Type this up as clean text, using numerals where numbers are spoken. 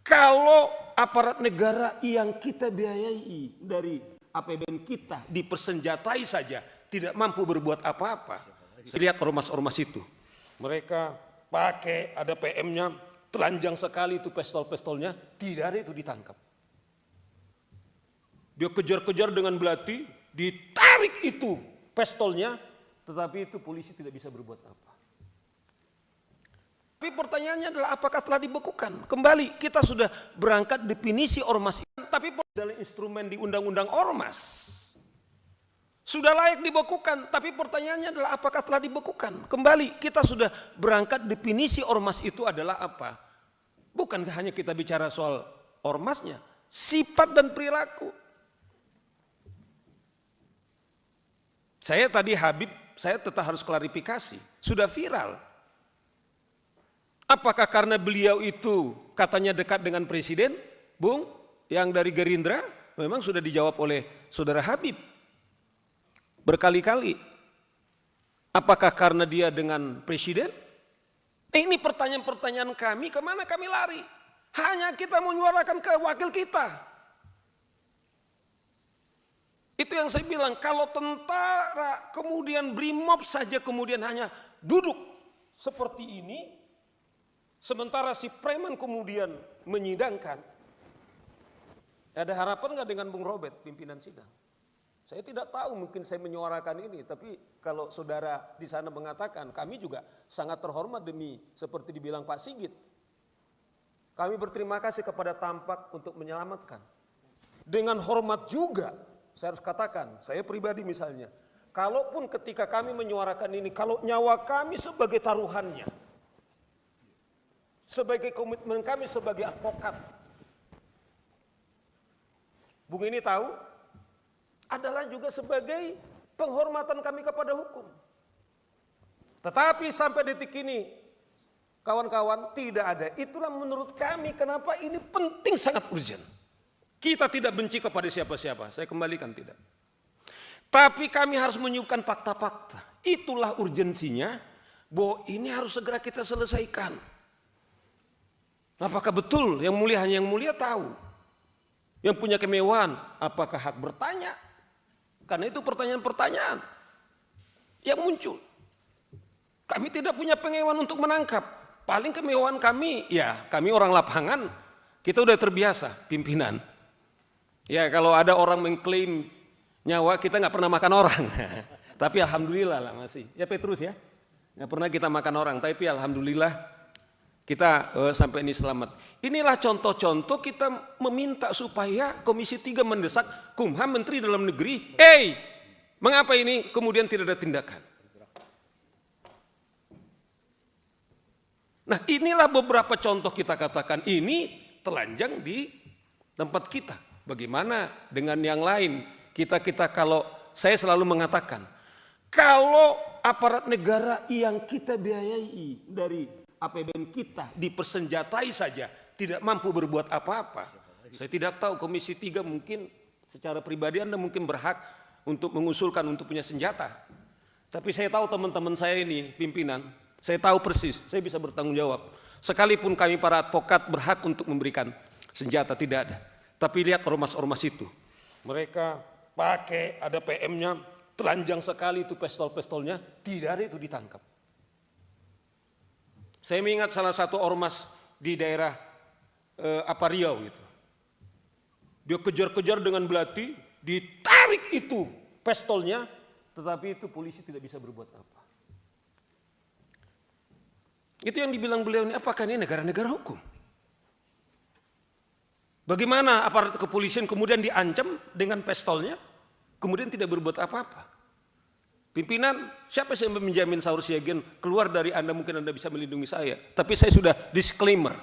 Kalau aparat negara yang kita biayai dari APBN kita dipersenjatai saja tidak mampu berbuat apa-apa. Lihat ormas-ormas itu. Mereka pakai ada PM-nya, telanjang sekali itu pistol-pistolnya, tidak ada itu ditangkap. Dia kejar-kejar dengan belati, ditarik itu pistolnya, tetapi itu polisi tidak bisa berbuat apa. Tapi pertanyaannya adalah apakah telah dibekukan? Kembali kita sudah berangkat definisi ormas, tapi dalam instrumen di Undang-Undang Ormas sudah layak dibekukan, tapi pertanyaannya adalah apakah telah dibekukan? Kembali kita sudah berangkat definisi ormas itu adalah apa? Bukan hanya kita bicara soal ormasnya, sifat dan perilaku. Saya tadi Habib, saya tetap harus klarifikasi, sudah viral. Apakah karena beliau itu katanya dekat dengan presiden, Bung, yang dari Gerindra? Memang sudah dijawab oleh saudara Habib berkali-kali. Apakah karena dia dengan presiden? Ini pertanyaan-pertanyaan kami, kemana kami lari? Hanya kita menyuarakan ke wakil kita. Itu yang saya bilang, kalau tentara kemudian BRIMOB saja kemudian hanya duduk seperti ini, sementara si preman kemudian menyidangkan. Ada harapan nggak dengan Bung Robert pimpinan sidang? Saya tidak tahu, mungkin saya menyuarakan ini, tapi kalau saudara di sana mengatakan, kami juga sangat terhormat demi seperti dibilang Pak Sigit. Kami berterima kasih kepada Tampak untuk menyelamatkan. Dengan hormat juga, saya harus katakan, saya pribadi misalnya, kalaupun ketika kami menyuarakan ini, kalau nyawa kami sebagai taruhannya, sebagai komitmen kami sebagai advokat, Bung ini tahu, adalah juga sebagai penghormatan kami kepada hukum. Tetapi sampai detik ini, kawan-kawan, tidak ada. Itulah menurut kami kenapa ini penting, sangat urgent. Kita tidak benci kepada siapa-siapa, saya kembalikan tidak. Tapi kami harus menyuguhkan fakta-fakta. Itulah urgensinya, bahwa ini harus segera kita selesaikan. Apakah betul yang mulia hanya yang mulia tahu? Yang punya kemewahan, apakah hak bertanya? Karena itu pertanyaan-pertanyaan yang muncul. Kami tidak punya pengewahan untuk menangkap. Paling kemewahan kami, ya kami orang lapangan, kita udah terbiasa pimpinan. Ya kalau ada orang mengklaim nyawa, kita nggak pernah makan orang. Tapi alhamdulillah lah masih. Ya Petrus ya, nggak pernah kita makan orang. Tapi alhamdulillah kita sampai ini selamat. Inilah contoh-contoh kita meminta supaya Komisi 3 mendesak Kumham, Menteri Dalam Negeri, mengapa ini kemudian tidak ada tindakan? Nah inilah beberapa contoh kita katakan ini telanjang di tempat kita. Bagaimana dengan yang lain? Kita kalau saya selalu mengatakan, kalau aparat negara yang kita biayai dari APBN kita dipersenjatai saja tidak mampu berbuat apa-apa. Saya tidak tahu Komisi 3 mungkin secara pribadi Anda mungkin berhak untuk mengusulkan untuk punya senjata. Tapi saya tahu teman-teman saya ini pimpinan, saya tahu persis, saya bisa bertanggung jawab. Sekalipun kami para advokat berhak untuk memberikan senjata, tidak ada. Tapi lihat ormas-ormas itu. Mereka pakai ada PM-nya, telanjang sekali itu pistol-pistolnya, tidak ada itu ditangkap. Saya mengingat salah satu ormas di daerah Riau itu. Dia kejar-kejar dengan belati, ditarik itu pistolnya, tetapi itu polisi tidak bisa berbuat apa. Itu yang dibilang beliau ini, apakah ini negara-negara hukum? Bagaimana aparat kepolisian kemudian diancam dengan pistolnya, kemudian tidak berbuat apa-apa? Pimpinan, siapa yang menjamin Saur Siagian keluar dari Anda, mungkin Anda bisa melindungi saya. Tapi saya sudah disclaimer.